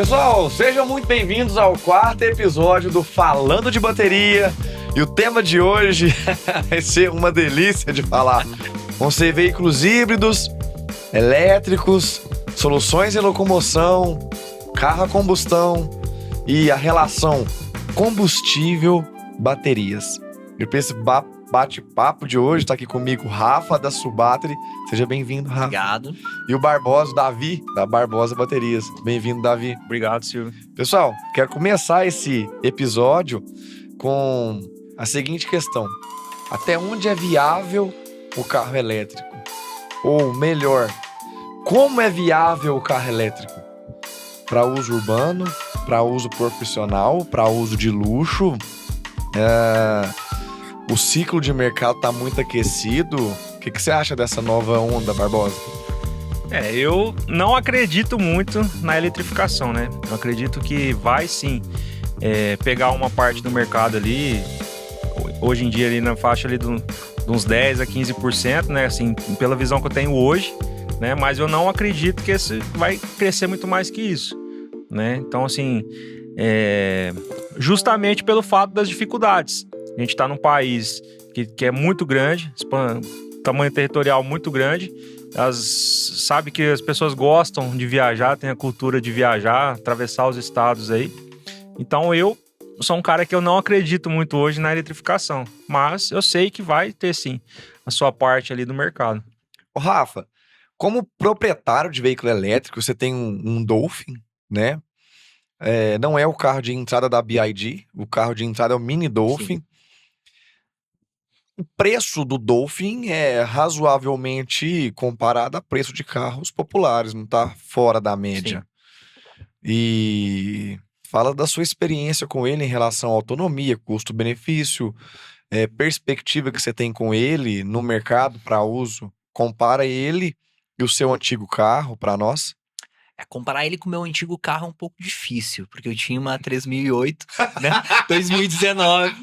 Pessoal, sejam muito bem-vindos ao quarto episódio do Falando de Bateria. E o tema de hoje vai ser uma delícia de falar. Vão ser veículos híbridos, elétricos, soluções em locomoção, carro a combustão e a relação combustível-baterias. E para esse bate-papo de hoje, está aqui comigo Rafa da Subattery. Seja bem-vindo, Rafa. Obrigado. E o Barbosa, Davi, da Barbosa Baterias. Bem-vindo, Davi. Obrigado, Silvio. Pessoal, quero começar esse episódio com a seguinte questão. Até onde é viável o carro elétrico? Ou melhor, como é viável o carro elétrico? Para uso urbano, para uso profissional, para uso de luxo? O ciclo de mercado está muito aquecido. O que você acha dessa nova onda, Barbosa? Eu não acredito muito na eletrificação, né? Eu acredito que vai sim pegar uma parte do mercado ali, hoje em dia ali na faixa ali de uns 10 a 15%, né? Assim, pela visão que eu tenho hoje, né? Mas eu não acredito que esse vai crescer muito mais que isso, né? Então, assim, justamente pelo fato das dificuldades. A gente está num país que é muito grande, tamanho territorial muito grande. Sabe que as pessoas gostam de viajar, tem a cultura de viajar, atravessar os estados aí. Então eu sou um cara que eu não acredito muito hoje na eletrificação, mas eu sei que vai ter sim a sua parte ali do mercado. Ô Rafa, como proprietário de veículo elétrico, você tem um Dolphin, né? Não é o carro de entrada da BYD, o carro de entrada é o Mini Dolphin. Sim. O preço do Dolphin é razoavelmente comparado a preço de carros populares, não está fora da média. Sim. E fala da sua experiência com ele em relação à autonomia, custo-benefício, perspectiva que você tem com ele no mercado para uso. Compara ele e o seu antigo carro para nós. Comparar ele com o meu antigo carro é um pouco difícil, porque eu tinha uma 3008, né? 2019,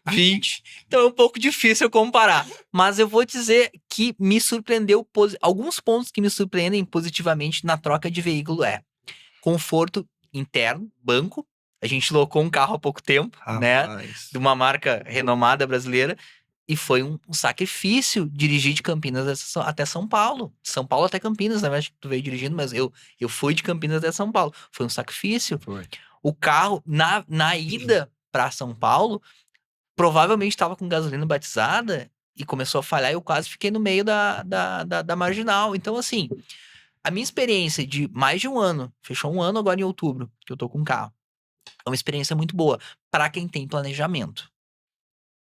20. Então é um pouco difícil eu comparar. Mas eu vou dizer que me surpreendeu, alguns pontos que me surpreendem positivamente na troca de veículo conforto interno, banco. A gente locou um carro há pouco tempo, né? De uma marca renomada brasileira. E foi um sacrifício dirigir de Campinas até São Paulo. São Paulo até Campinas, na verdade, que tu veio dirigindo, mas eu fui de Campinas até São Paulo. Foi um sacrifício. Foi. O carro, na ida para São Paulo, provavelmente estava com gasolina batizada e começou a falhar e eu quase fiquei no meio da marginal. Então, assim, a minha experiência de mais de um ano, fechou um ano agora em outubro, que eu tô com um carro, é uma experiência muito boa para quem tem planejamento.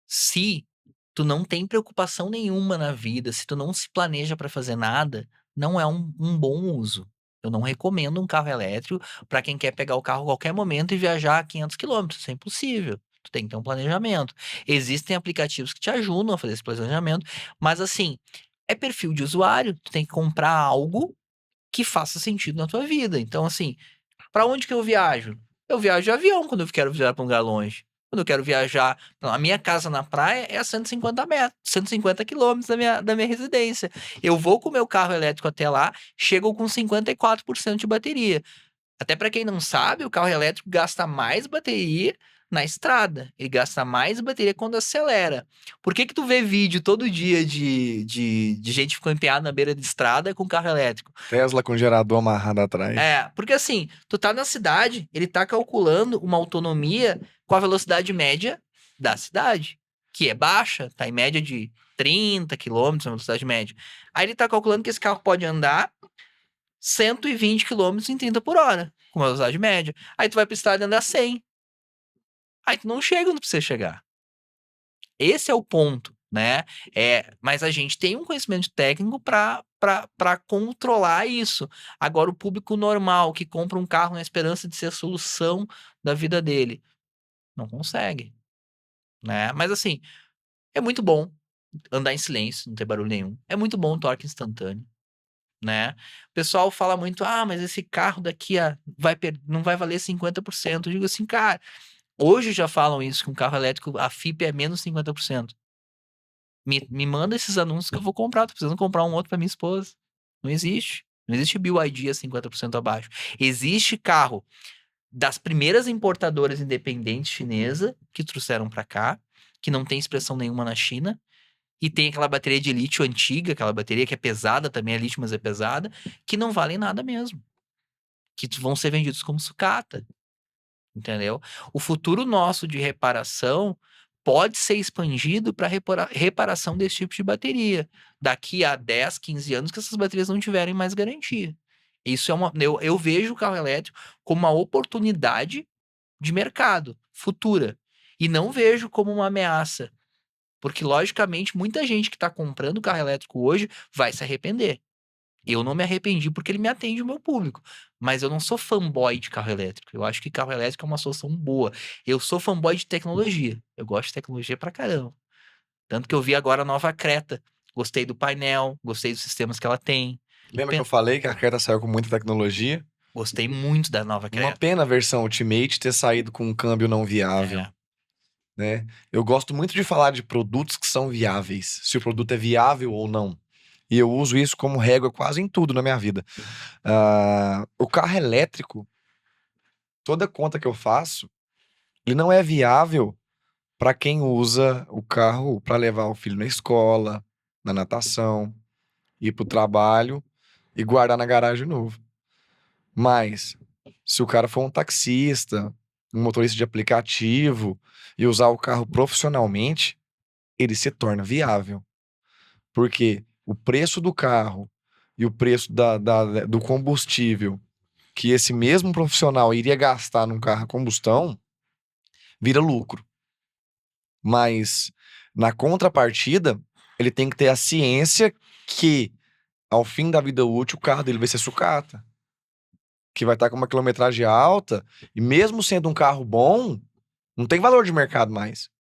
Se tu não tem preocupação nenhuma na vida, se tu não se planeja para fazer nada, não é um bom uso. Eu não recomendo um carro elétrico para quem quer pegar o carro a qualquer momento e viajar a 500 quilômetros. Isso é impossível. Tu tem que ter um planejamento. Existem aplicativos que te ajudam a fazer esse planejamento, mas assim, é perfil de usuário. Tu tem que comprar algo que faça sentido na tua vida. Então, assim, para onde que eu viajo? Eu viajo de avião quando eu quero viajar para um lugar longe. Quando eu quero viajar, a minha casa na praia é a 150 metros, 150 quilômetros da minha residência. Eu vou com o meu carro elétrico até lá, chego com 54% de bateria. Até para quem não sabe, o carro elétrico gasta mais bateria na estrada. Ele gasta mais bateria quando acelera. Por que tu vê vídeo todo dia de gente ficando empenhada na beira de estrada com carro elétrico? Tesla com gerador amarrado atrás. Porque assim, tu tá na cidade, ele tá calculando uma autonomia com a velocidade média da cidade, que é baixa, tá em média de 30 km na velocidade média. Aí ele tá calculando que esse carro pode andar 120 km em 30 por hora, com uma velocidade média. Aí tu vai pra estrada e andar 100. Aí tu não chega onde precisa chegar. Esse é o ponto, né? Mas a gente tem um conhecimento técnico para controlar isso. Agora, o público normal que compra um carro na esperança de ser a solução da vida dele, não consegue, né? Mas assim, é muito bom andar em silêncio, não ter barulho nenhum. É muito bom o torque instantâneo, né? O pessoal fala muito, mas esse carro daqui não vai valer 50%. Eu digo assim, cara, hoje já falam isso, que um carro elétrico, a FIP é menos 50%. Me manda esses anúncios que eu vou comprar. Tô precisando comprar um outro pra minha esposa. Não existe. Não existe BYD a 50% abaixo. Existe carro das primeiras importadoras independentes chinesa que trouxeram para cá, que não tem expressão nenhuma na China, e tem aquela bateria de lítio antiga, aquela bateria que é pesada também, é lítio, mas é pesada, que não valem nada mesmo. Que vão ser vendidos como sucata. Entendeu? O futuro nosso de reparação pode ser expandido para reparação desse tipo de bateria. Daqui a 10, 15 anos que essas baterias não tiverem mais garantia. Isso é eu vejo o carro elétrico como uma oportunidade de mercado futura. E não vejo como uma ameaça. Porque, logicamente, muita gente que está comprando carro elétrico hoje vai se arrepender. Eu não me arrependi porque ele me atende o meu público. Mas eu não sou fanboy de carro elétrico. Eu acho que carro elétrico é uma solução boa. Eu sou fanboy de tecnologia. Eu gosto de tecnologia pra caramba. Tanto que eu vi agora a nova Creta. Gostei do painel, gostei dos sistemas que ela tem. Lembra que eu falei que a Creta saiu com muita tecnologia? Gostei muito da nova Uma Creta. pena a versão Ultimate ter saído com um câmbio não viável. Né? Eu gosto muito de falar de produtos que são viáveis. Se o produto é viável ou não. E eu uso isso como régua quase em tudo na minha vida. O carro elétrico, toda conta que eu faço, ele não é viável para quem usa o carro para levar o filho na escola, na natação, ir para o trabalho e guardar na garagem de novo. Mas, se o cara for um taxista, um motorista de aplicativo e usar o carro profissionalmente, ele se torna viável. Porque o preço do carro e o preço do combustível que esse mesmo profissional iria gastar num carro a combustão vira lucro. Mas, na contrapartida, ele tem que ter a ciência que, ao fim da vida útil, o carro dele vai ser sucata. Que vai estar com uma quilometragem alta, e mesmo sendo um carro bom, não tem valor de mercado mais.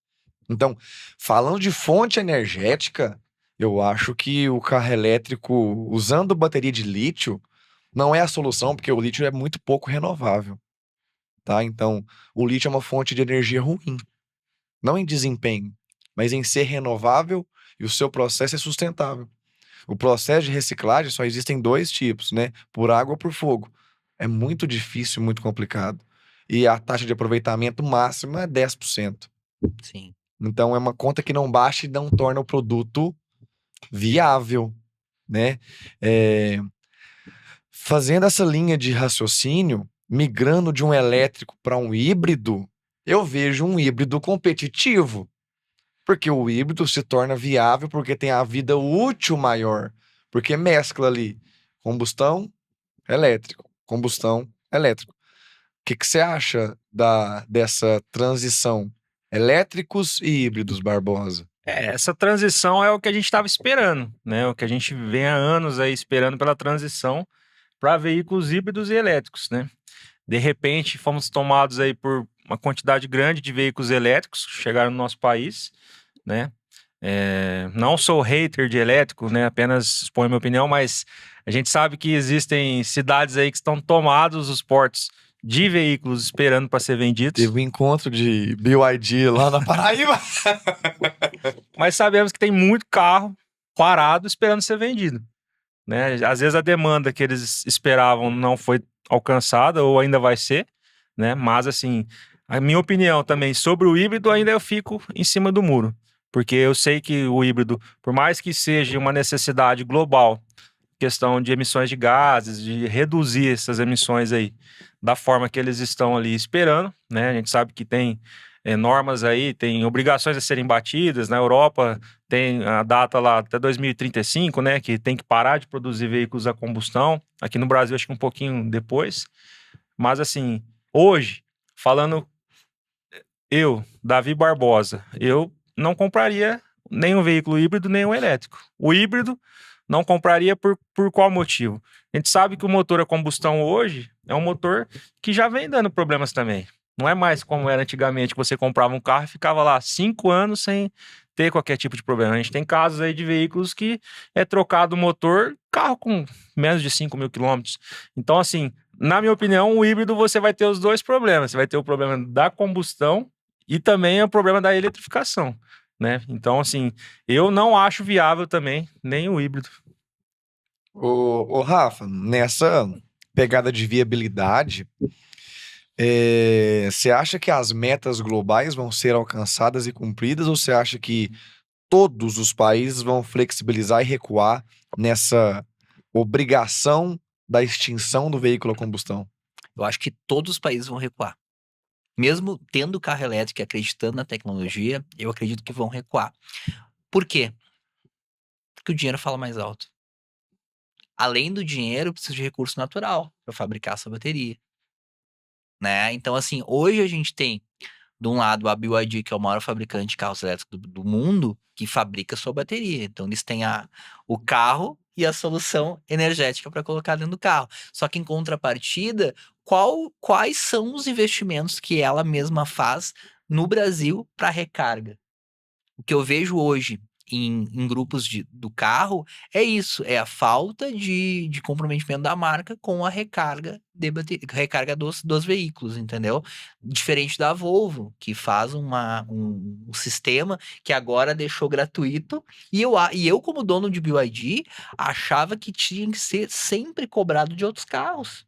Então, falando de fonte energética, eu acho que o carro elétrico, usando bateria de lítio, não é a solução, porque o lítio é muito pouco renovável. Tá? Então, o lítio é uma fonte de energia ruim. Não em desempenho, mas em ser renovável e o seu processo é sustentável. O processo de reciclagem só existem 2 tipos, né? Por água ou por fogo. É muito difícil, muito complicado. E a taxa de aproveitamento máxima é 10%. Sim. Então é uma conta que não baixa e não torna o produto viável, né? Fazendo essa linha de raciocínio, migrando de um elétrico para um híbrido, eu vejo um híbrido competitivo. Porque o híbrido se torna viável porque tem a vida útil maior. Porque mescla ali combustão, elétrico, combustão, elétrico. O que você acha dessa transição? Elétricos e híbridos, Barbosa? Essa transição é o que a gente estava esperando, né? O que a gente vem há anos aí esperando pela transição para veículos híbridos e elétricos, né? De repente, fomos tomados aí por uma quantidade grande de veículos elétricos que chegaram no nosso país, né? Não sou hater de elétrico, né? Apenas exponho minha opinião, mas a gente sabe que existem cidades aí que estão tomados os portos de veículos esperando para ser vendidos. Teve um encontro de BYD lá na Paraíba. Mas sabemos que tem muito carro parado esperando ser vendido, né? Às vezes a demanda que eles esperavam não foi alcançada ou ainda vai ser, né? Mas assim, a minha opinião também sobre o híbrido ainda eu fico em cima do muro, porque eu sei que o híbrido, por mais que seja uma necessidade global, questão de emissões de gases, de reduzir essas emissões aí da forma que eles estão ali esperando, né? A gente sabe que tem normas aí, tem obrigações a serem batidas. Na Europa tem a data lá até 2035, né? Que tem que parar de produzir veículos a combustão. Aqui no Brasil acho que um pouquinho depois. Mas assim, hoje, falando eu, Davi Barbosa, eu não compraria nem um veículo híbrido, nem um elétrico. O híbrido não compraria por qual motivo? A gente sabe que o motor a combustão hoje é um motor que já vem dando problemas também. Não é mais como era antigamente, que você comprava um carro e ficava lá 5 anos sem ter qualquer tipo de problema. A gente tem casos aí de veículos que é trocado o motor, carro com menos de 5 mil quilômetros. Então, assim, na minha opinião, o híbrido você vai ter os 2 problemas. Você vai ter o problema da combustão e também o problema da eletrificação, né? Então, assim, eu não acho viável também nem o híbrido. Ô, Rafa, nessa pegada de viabilidade, você acha que as metas globais vão ser alcançadas e cumpridas ou você acha que todos os países vão flexibilizar e recuar nessa obrigação da extinção do veículo a combustão? Eu acho que todos os países vão recuar. Mesmo tendo carro elétrico e acreditando na tecnologia, eu acredito que vão recuar. Por quê? Porque o dinheiro fala mais alto. Além do dinheiro, precisa de recurso natural para fabricar essa bateria, né? Então, assim, hoje a gente tem, de um lado, a BYD, que é o maior fabricante de carros elétricos do mundo, que fabrica sua bateria. Então, eles têm o carro e a solução energética para colocar dentro do carro. Só que, em contrapartida, quais são os investimentos que ela mesma faz no Brasil para recarga? O que eu vejo hoje em grupos do carro é isso, é a falta de comprometimento da marca com a recarga recarga dos veículos, entendeu? Diferente da Volvo, que faz um sistema que agora deixou gratuito, e eu, como dono de BYD, achava que tinha que ser sempre cobrado de outros carros,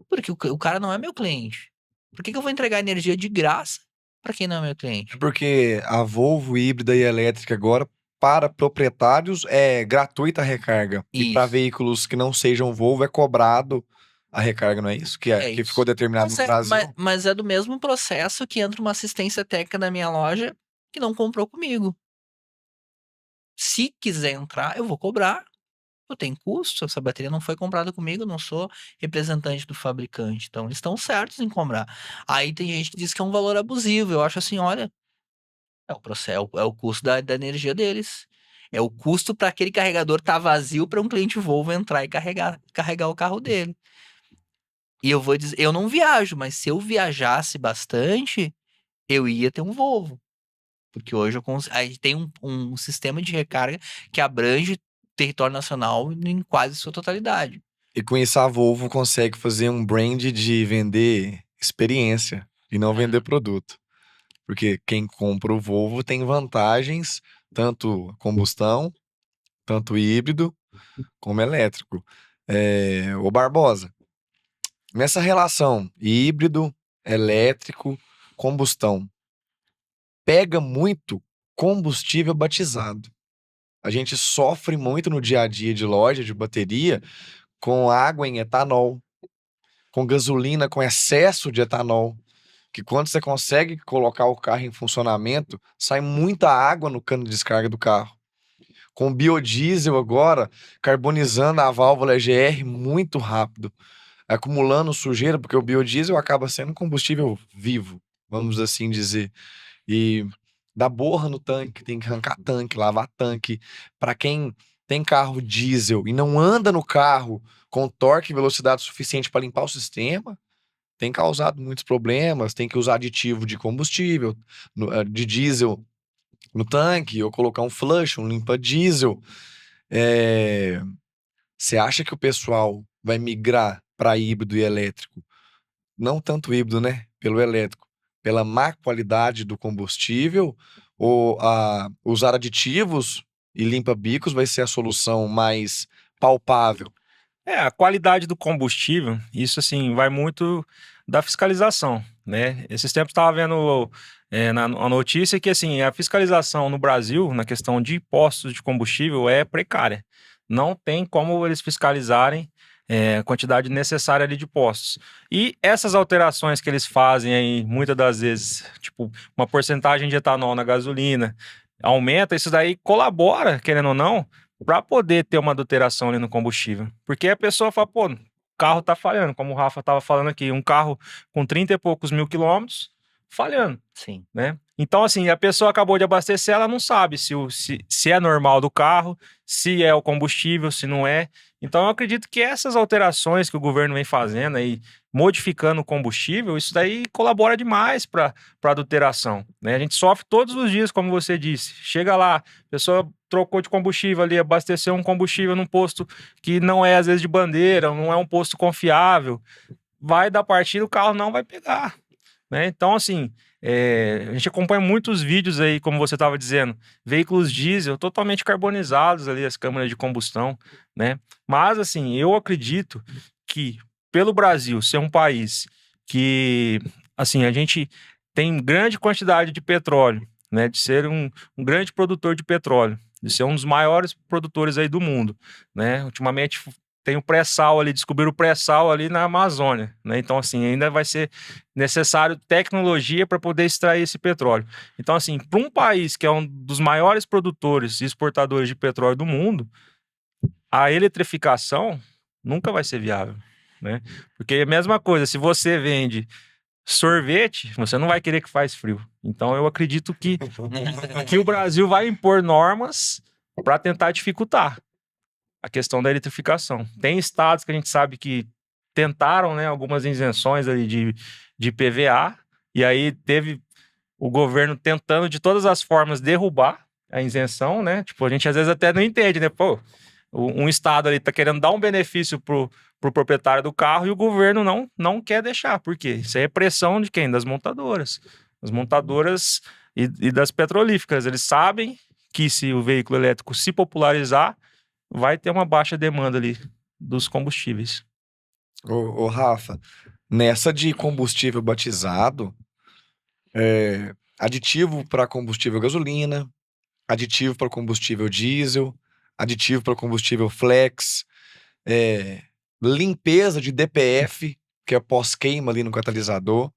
porque o cara não é meu cliente. Por que eu vou entregar energia de graça para quem não é meu cliente? É porque a Volvo híbrida e elétrica agora, para proprietários, é gratuita a recarga. E para Isso. veículos que não sejam Volvo, é cobrado a recarga, não é isso? Que, É que ficou isso. determinado Mas no é, mas, Brasil. mas é do mesmo processo que entra uma assistência técnica na minha loja que não comprou comigo. Se quiser entrar, eu vou cobrar. Eu tenho custo, essa bateria não foi comprada comigo, eu não sou representante do fabricante. Então, eles estão certos em comprar. Aí tem gente que diz que é um valor abusivo. Eu acho assim, olha, é o processo, é o custo da energia deles. É o custo para aquele carregador estar vazio para um cliente Volvo entrar e carregar o carro dele. E eu vou dizer, eu não viajo, mas se eu viajasse bastante, eu ia ter um Volvo. Porque hoje a gente tem um sistema de recarga que abrange o território nacional em quase sua totalidade. E com isso a Volvo consegue fazer um brand de vender experiência e não É, vender produto. Porque quem compra o Volvo tem vantagens, tanto combustão, tanto híbrido, como elétrico. Ô Barbosa, nessa relação híbrido, elétrico, combustão, pega muito combustível batizado. A gente sofre muito no dia a dia de loja de bateria com água em etanol, com gasolina com excesso de etanol, que quando você consegue colocar o carro em funcionamento, sai muita água no cano de descarga do carro. Com biodiesel agora, carbonizando a válvula EGR muito rápido, acumulando sujeira, porque o biodiesel acaba sendo um combustível vivo, vamos assim dizer. E dá borra no tanque, tem que arrancar tanque, lavar tanque. Para quem tem carro diesel e não anda no carro com torque e velocidade suficiente para limpar o sistema, tem causado muitos problemas. Tem que usar aditivo de combustível, de diesel no tanque, ou colocar um flush, um limpa diesel. Você acha que o pessoal vai migrar para híbrido e elétrico? Não tanto híbrido, né? Pelo elétrico, pela má qualidade do combustível, ou usar aditivos e limpa-bicos vai ser a solução mais palpável? A qualidade do combustível, isso assim, vai muito da fiscalização, né? Esses tempos estava vendo na notícia que assim, a fiscalização no Brasil, na questão de postos de combustível, é precária. Não tem como eles fiscalizarem a quantidade necessária ali de postos. E essas alterações que eles fazem aí, muitas das vezes, tipo, uma porcentagem de etanol na gasolina, aumenta, isso daí colabora, querendo ou não, para poder ter uma adulteração ali no combustível. Porque a pessoa fala, pô, o carro tá falhando, como o Rafa estava falando aqui, um carro com 30 e poucos mil quilômetros falhando, sim. né? Então, assim, a pessoa acabou de abastecer, ela não sabe se é normal do carro, se é o combustível, se não é. Então, eu acredito que essas alterações que o governo vem fazendo aí, modificando o combustível, isso daí colabora demais para a adulteração, né? A gente sofre todos os dias, como você disse. Chega lá, a pessoa trocou de combustível ali, abasteceu um combustível num posto que não é, às vezes, de bandeira, não é um posto confiável. Vai dar partida, o carro não vai pegar. né? Então, assim, a gente acompanha muitos vídeos aí, como você estava dizendo, veículos diesel totalmente carbonizados ali, as câmaras de combustão, né? Mas, assim, eu acredito que pelo Brasil ser um país que, assim, a gente tem grande quantidade de petróleo, né? De ser um grande produtor de petróleo, de ser um dos maiores produtores aí do mundo, né? Ultimamente tem o pré-sal ali, descobriram o pré-sal ali na Amazônia, né? Então, assim, ainda vai ser necessário tecnologia para poder extrair esse petróleo. Então, assim, para um país que é um dos maiores produtores e exportadores de petróleo do mundo, a eletrificação nunca vai ser viável, né? Porque é a mesma coisa, se você vende sorvete, você não vai querer que faz frio. Então, eu acredito que o Brasil vai impor normas para tentar dificultar a questão da eletrificação. Tem estados que a gente sabe que tentaram, né, algumas isenções ali de PVA, e aí teve o governo tentando de todas as formas derrubar a isenção, né? Tipo, a gente às vezes até não entende, né? Pô, um estado ali tá querendo dar um benefício pro proprietário do carro e o governo não quer deixar. Por quê? Isso aí é pressão de quem? Das montadoras. As montadoras e das petrolíferas. Eles sabem que se o veículo elétrico se popularizar, vai ter uma baixa demanda ali dos combustíveis. Ô, Rafa, nessa de combustível batizado, aditivo para combustível gasolina, aditivo para combustível diesel, aditivo para combustível flex, é, limpeza de DPF, que é pós-queima ali no catalisador,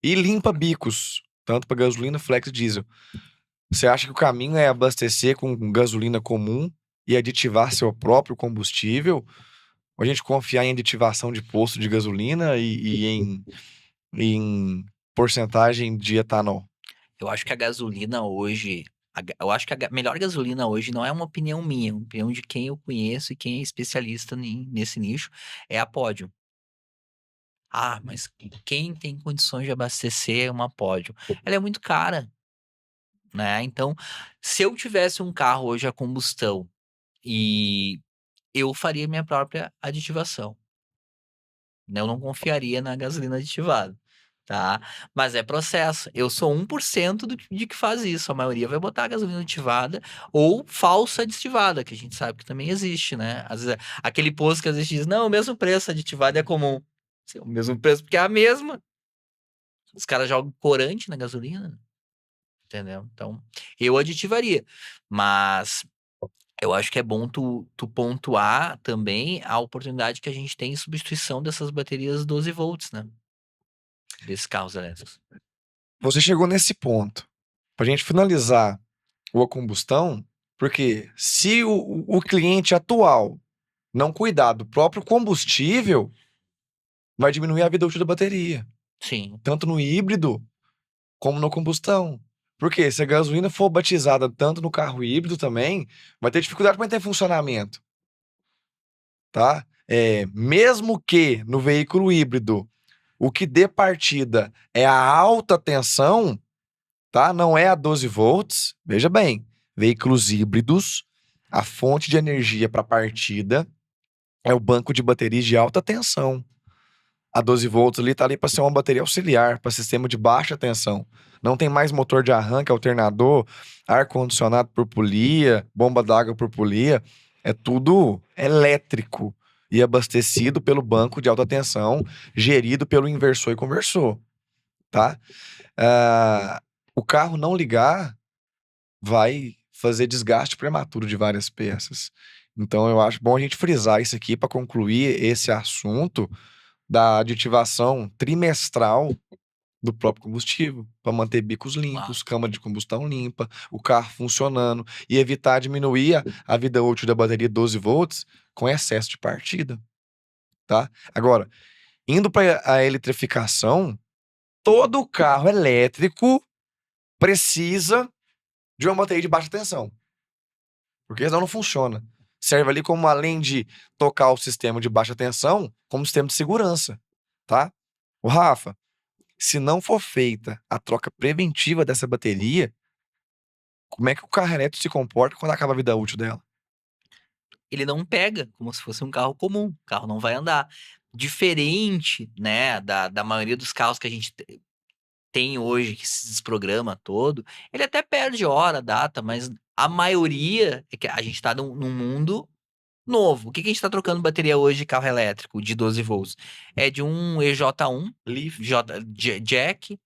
e limpa bicos, tanto para gasolina, flex e diesel. Você acha que o caminho é abastecer com gasolina comum e aditivar seu próprio combustível? Ou a gente confiar em aditivação de posto de gasolina e em porcentagem de etanol? Eu acho que a gasolina hoje. Eu acho que a melhor gasolina hoje não é uma opinião minha, é uma opinião de quem eu conheço e quem é especialista nesse nicho, é a Pódio. Ah, mas quem tem condições de abastecer uma Pódio? Ela é muito cara, né? Então, se eu tivesse um carro hoje a combustão e eu faria minha própria aditivação, né? Eu não confiaria na gasolina aditivada, tá? Mas é processo. Eu sou 1% de que faz isso. A maioria vai botar a gasolina aditivada ou falsa aditivada, que a gente sabe que também existe, né? Às vezes, aquele posto que às vezes diz, não, o mesmo preço, aditivado é comum. Sim, o mesmo preço porque é a mesma. Os caras jogam corante na gasolina, entendeu? Então, eu aditivaria. Mas eu acho que é bom tu pontuar também a oportunidade que a gente tem em substituição dessas baterias 12 volts, né? Desses carros elétricos. Você chegou nesse ponto. Para a gente finalizar a combustão, porque se o cliente atual não cuidar do próprio combustível, vai diminuir a vida útil da bateria, Sim. tanto no híbrido como na combustão. Porque se a gasolina for batizada tanto no carro híbrido também, vai ter dificuldade para manter funcionamento, tá? Mesmo que no veículo híbrido o que dê partida é a alta tensão, tá? Não é a 12 volts. Veja bem, veículos híbridos, a fonte de energia para partida é o banco de baterias de alta tensão. A 12 volts ali tá ali para ser uma bateria auxiliar, para sistema de baixa tensão. Não tem mais motor de arranque, alternador, ar-condicionado por polia, bomba d'água por polia. É tudo elétrico e abastecido pelo banco de alta tensão, gerido pelo inversor e conversor, tá? O carro não ligar vai fazer desgaste prematuro de várias peças. Então eu acho bom a gente frisar isso aqui para concluir esse assunto da aditivação trimestral do próprio combustível, para manter bicos limpos, câmara de combustão limpa, o carro funcionando e evitar diminuir a vida útil da bateria 12 volts com excesso de partida, tá? Agora, indo para a eletrificação, todo carro elétrico precisa de uma bateria de baixa tensão, porque senão não funciona. Serve ali como, além de tocar o sistema de baixa tensão, como sistema de segurança, tá? O Rafa, se não for feita a troca preventiva dessa bateria, como é que o carro elétrico se comporta quando acaba a vida útil dela? Ele não pega como se fosse um carro comum. O carro não vai andar. Diferente, né, da maioria dos carros que a gente tem hoje, que se desprograma todo, ele até perde hora, data, mas a maioria é que a gente tá num mundo novo. O que a gente tá trocando bateria hoje de carro elétrico de 12 volts? É de um EJ1, Leaf. Jack,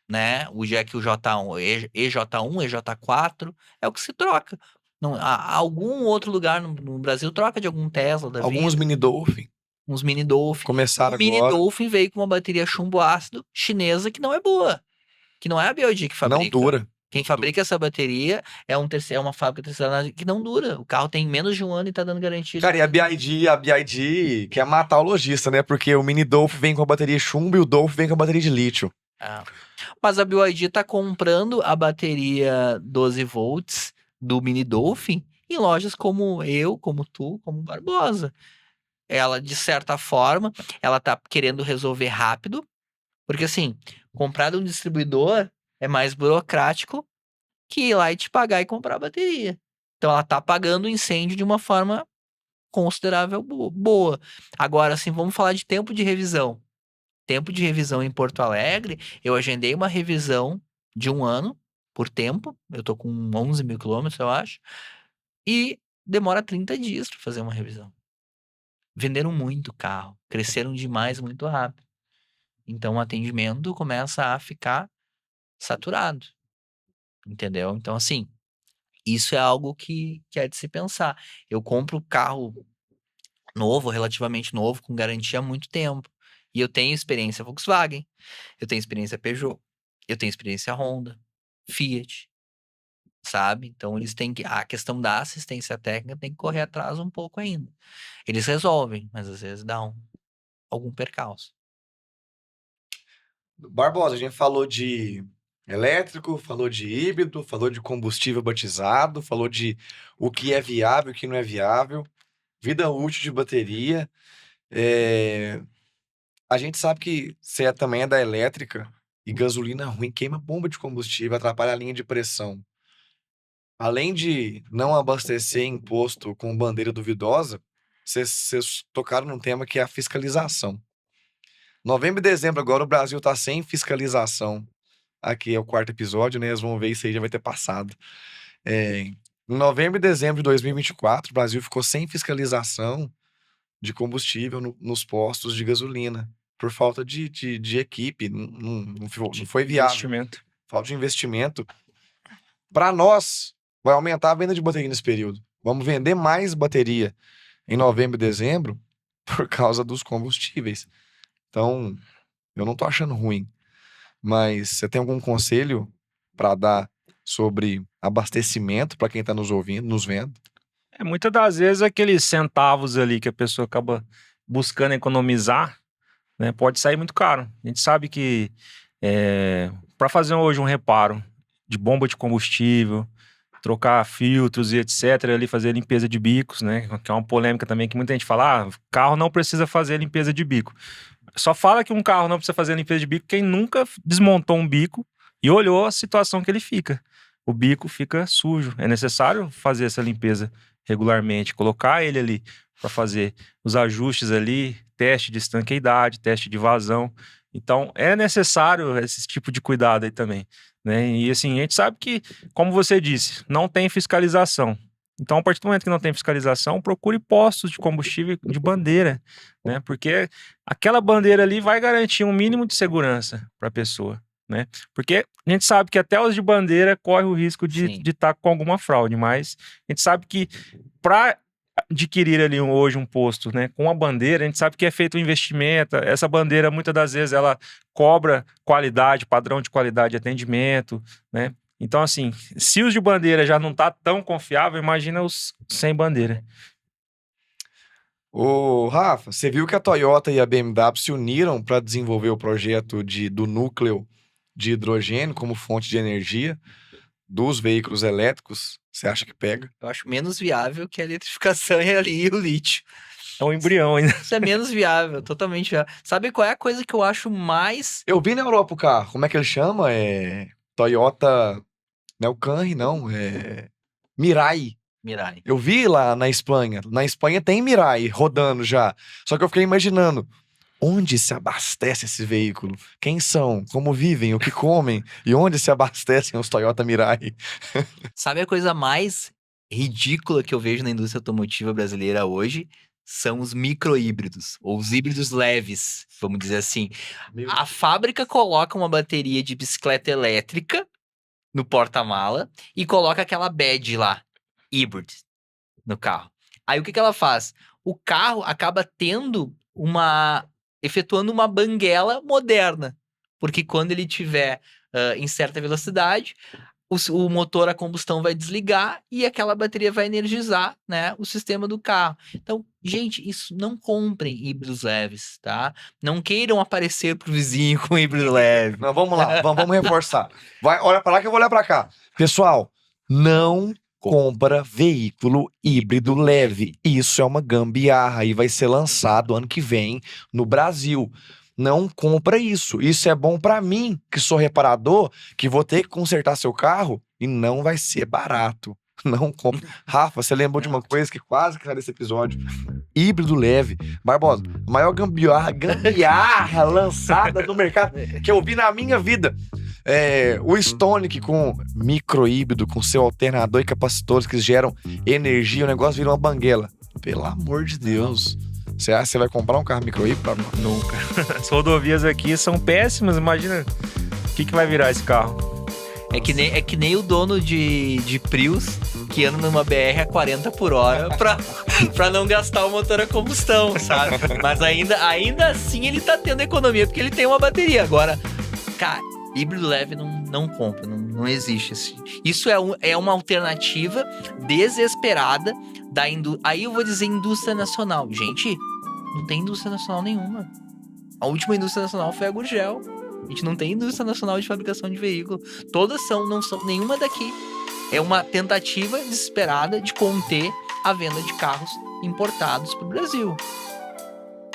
né? O Jack, o J1, EJ1, EJ4, é o que se troca. Não, algum outro lugar no Brasil troca de algum Tesla da Alguns vida, mini Dolphin uns mini Dolphin. começaram O mini agora. Dolphin veio com uma bateria chumbo ácido chinesa que não é boa, que não é a BYD que Não fabrica. dura. Quem fabrica essa bateria é uma fábrica terceirizada que não dura. O carro tem menos de um ano e tá dando garantia. Cara, e a BYD quer matar o lojista, né? Porque o mini Dolphin vem com a bateria chumbo e o Dolphin vem com a bateria de lítio. Ah. Mas a BYD tá comprando a bateria 12 volts do mini Dolphin em lojas como eu, como tu, como Barbosa. Ela, de certa forma, ela tá querendo resolver rápido, porque assim, comprar de um distribuidor é mais burocrático que ir lá e te pagar e comprar a bateria. Então ela tá pagando o incêndio de uma forma considerável boa. Agora, assim, vamos falar de tempo de revisão. Tempo de revisão em Porto Alegre, eu agendei uma revisão de 1 ano por tempo. Eu tô com 11 mil quilômetros, eu acho. E demora 30 dias para fazer uma revisão. Venderam muito carro, cresceram demais muito rápido. Então o atendimento começa a ficar saturado. Entendeu? Então, assim, isso é algo que é de se pensar. Eu compro carro novo, relativamente novo, com garantia há muito tempo. E eu tenho experiência Volkswagen, eu tenho experiência Peugeot, eu tenho experiência Honda, Fiat, sabe? Então eles têm que. A questão da assistência técnica tem que correr atrás um pouco ainda. Eles resolvem, mas às vezes dá algum percalço. Barbosa, a gente falou de elétrico, falou de híbrido, falou de combustível batizado, falou de o que é viável e o que não é viável, vida útil de bateria. A gente sabe que você também é da elétrica e gasolina ruim queima bomba de combustível, atrapalha a linha de pressão. Além de não abastecer em posto com bandeira duvidosa, vocês tocaram num tema que é a fiscalização. Novembro e dezembro agora o Brasil tá sem fiscalização. Aqui é o 4º episódio, né? Eles vão ver isso aí, já vai ter passado. Em novembro e dezembro de 2024, o Brasil ficou sem fiscalização de combustível nos postos de gasolina, por falta de equipe, não foi viável. Investimento. Falta de investimento. Para nós, vai aumentar a venda de bateria nesse período. Vamos vender mais bateria em novembro e dezembro por causa dos combustíveis. Então, eu não tô achando ruim. Mas você tem algum conselho para dar sobre abastecimento para quem tá nos ouvindo, nos vendo? Muitas das vezes aqueles centavos ali que a pessoa acaba buscando economizar, né, pode sair muito caro. A gente sabe que para fazer hoje um reparo de bomba de combustível, trocar filtros e etc, ali fazer limpeza de bicos, né, que é uma polêmica também que muita gente fala, carro não precisa fazer limpeza de bico. Só fala que um carro não precisa fazer limpeza de bico quem nunca desmontou um bico e olhou a situação que ele fica. O bico fica sujo. É necessário fazer essa limpeza regularmente, colocar ele ali para fazer os ajustes ali, teste de estanqueidade, teste de vazão. Então, é necessário esse tipo de cuidado aí também, né? E assim, a gente sabe que, como você disse, não tem fiscalização. Então, a partir do momento que não tem fiscalização, procure postos de combustível de bandeira, né? Porque aquela bandeira ali vai garantir um mínimo de segurança para a pessoa, né? Porque a gente sabe que até os de bandeira corre o risco de estar com alguma fraude, mas a gente sabe que para adquirir ali hoje um posto, né, com a bandeira, a gente sabe que é feito um investimento. Essa bandeira, muitas das vezes, ela cobra qualidade, padrão de qualidade de atendimento, né? Então, assim, se os de bandeira já não tá tão confiável, imagina os sem bandeira. Ô, Rafa, você viu que a Toyota e a BMW se uniram para desenvolver o projeto do núcleo de hidrogênio como fonte de energia dos veículos elétricos? Você acha que pega? Eu acho menos viável que a eletrificação e ali o lítio. É um embrião ainda. Isso é menos viável, totalmente viável. Sabe qual é a coisa que eu acho mais... Eu vi na Europa o carro, como é que ele chama? Toyota... Não é o Camry, não. Mirai. Mirai. Eu vi lá na Espanha. Na Espanha tem Mirai rodando já. Só que eu fiquei imaginando onde se abastece esse veículo? Quem são? Como vivem? O que comem? E onde se abastecem os Toyota Mirai? Sabe a coisa mais ridícula que eu vejo na indústria automotiva brasileira hoje? São os micro-híbridos, ou os híbridos leves, vamos dizer assim. A fábrica coloca uma bateria de bicicleta elétrica no porta-mala e coloca aquela badge lá, hybrid, no carro. Aí o que ela faz? O carro acaba efetuando uma banguela moderna, porque quando ele tiver em certa velocidade, o motor a combustão vai desligar e aquela bateria vai energizar, né, o sistema do carro. Então, gente, isso, não comprem híbridos leves, tá? Não queiram aparecer pro vizinho com híbrido leve. Não, vamos lá, vamos reforçar. Olha pra lá que eu vou olhar pra cá. Pessoal, não compra veículo híbrido leve. Isso é uma gambiarra e vai ser lançado ano que vem no Brasil. Não compra isso. Isso é bom pra mim, que sou reparador, que vou ter que consertar seu carro e não vai ser barato. Não compra. Rafa, você lembrou de uma coisa que quase caiu nesse episódio? Híbrido leve. Barbosa, a maior gambiarra lançada no mercado que eu vi na minha vida. O Stonic com micro-híbrido, com seu alternador e capacitores que geram energia, o negócio vira uma banguela. Pelo amor de Deus. Você acha que você vai comprar um carro micro-híbrido? Nunca. As rodovias aqui são péssimas, imagina o que vai virar esse carro. É que nem o dono de Prius que anda numa BR a 40 por hora pra não gastar o motor a combustão, sabe? Mas ainda assim ele tá tendo economia, porque ele tem uma bateria. Agora, cara, híbrido leve não compra, não existe. Isso é uma alternativa desesperada da indústria. Aí eu vou dizer indústria nacional. Gente, não tem indústria nacional nenhuma. A última indústria nacional foi a Gurgel. A gente não tem indústria nacional de fabricação de veículo. Todas não são nenhuma daqui. É uma tentativa desesperada de conter a venda de carros importados para o Brasil.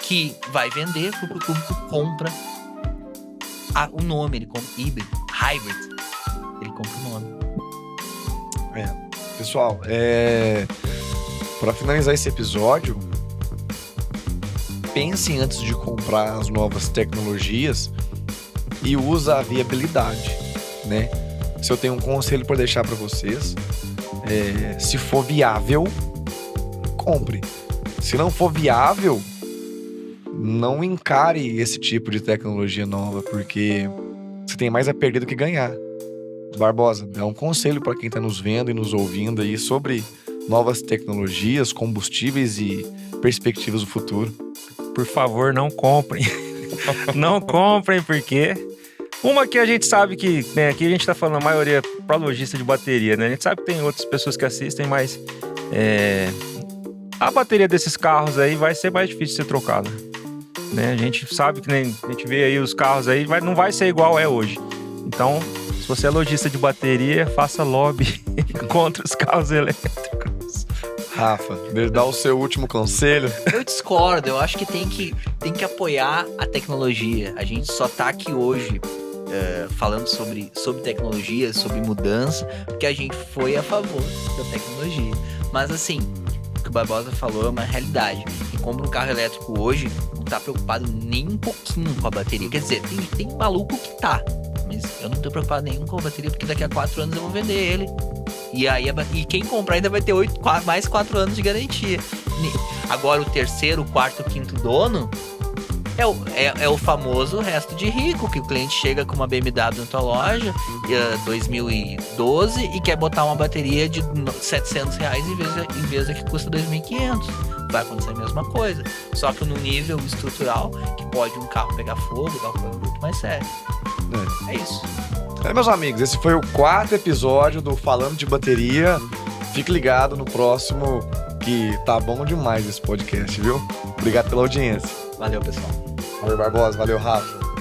Que vai vender porque o público compra o nome, ele compra híbrido, hybrid. Ele compra o nome. Pessoal, para finalizar esse episódio, pensem antes de comprar as novas tecnologias e usa a viabilidade, né? Se eu tenho um conselho para deixar para vocês, se for viável, compre. Se não for viável, não encare esse tipo de tecnologia nova, porque você tem mais a perder do que ganhar. Barbosa, dá um conselho para quem está nos vendo e nos ouvindo aí sobre novas tecnologias, combustíveis e perspectivas do futuro. Por favor, não comprem. Não comprem, porque uma que a gente sabe que, né, aqui a gente tá falando a maioria para lojista de bateria, né? A gente sabe que tem outras pessoas que assistem, mas a bateria desses carros aí vai ser mais difícil de ser trocada, né? A gente sabe que a gente vê aí os carros aí, não vai ser igual é hoje. Então, se você é lojista de bateria, faça lobby contra os carros elétricos. Rafa, dá o seu último conselho. Eu discordo, eu acho que tem que apoiar a tecnologia. A gente só tá aqui hoje falando sobre tecnologia, sobre mudança, porque a gente foi a favor da tecnologia. Mas assim, o que o Barbosa falou é uma realidade. Quem compra um carro elétrico hoje não tá preocupado nem um pouquinho com a bateria. Quer dizer, tem maluco que tá, mas eu não tô preocupado nenhum com a bateria, porque daqui a 4 anos eu vou vender ele. E aí e quem comprar ainda vai ter mais 4 anos de garantia. Agora o terceiro, o quarto, o quinto dono é o famoso resto de rico, que o cliente chega com uma BMW na tua loja 2012 e quer botar uma bateria de R$700 em vez da que custa R$2.500. Vai acontecer a mesma coisa, só que no nível estrutural, que pode um carro pegar fogo, dar um problema muito mais sério. É isso. Meus amigos, esse foi o 4º episódio do Falando de Bateria. Fique ligado no próximo, que tá bom demais esse podcast, viu? Obrigado pela audiência. Valeu, pessoal. Valeu, Barbosa. Valeu, Rafa.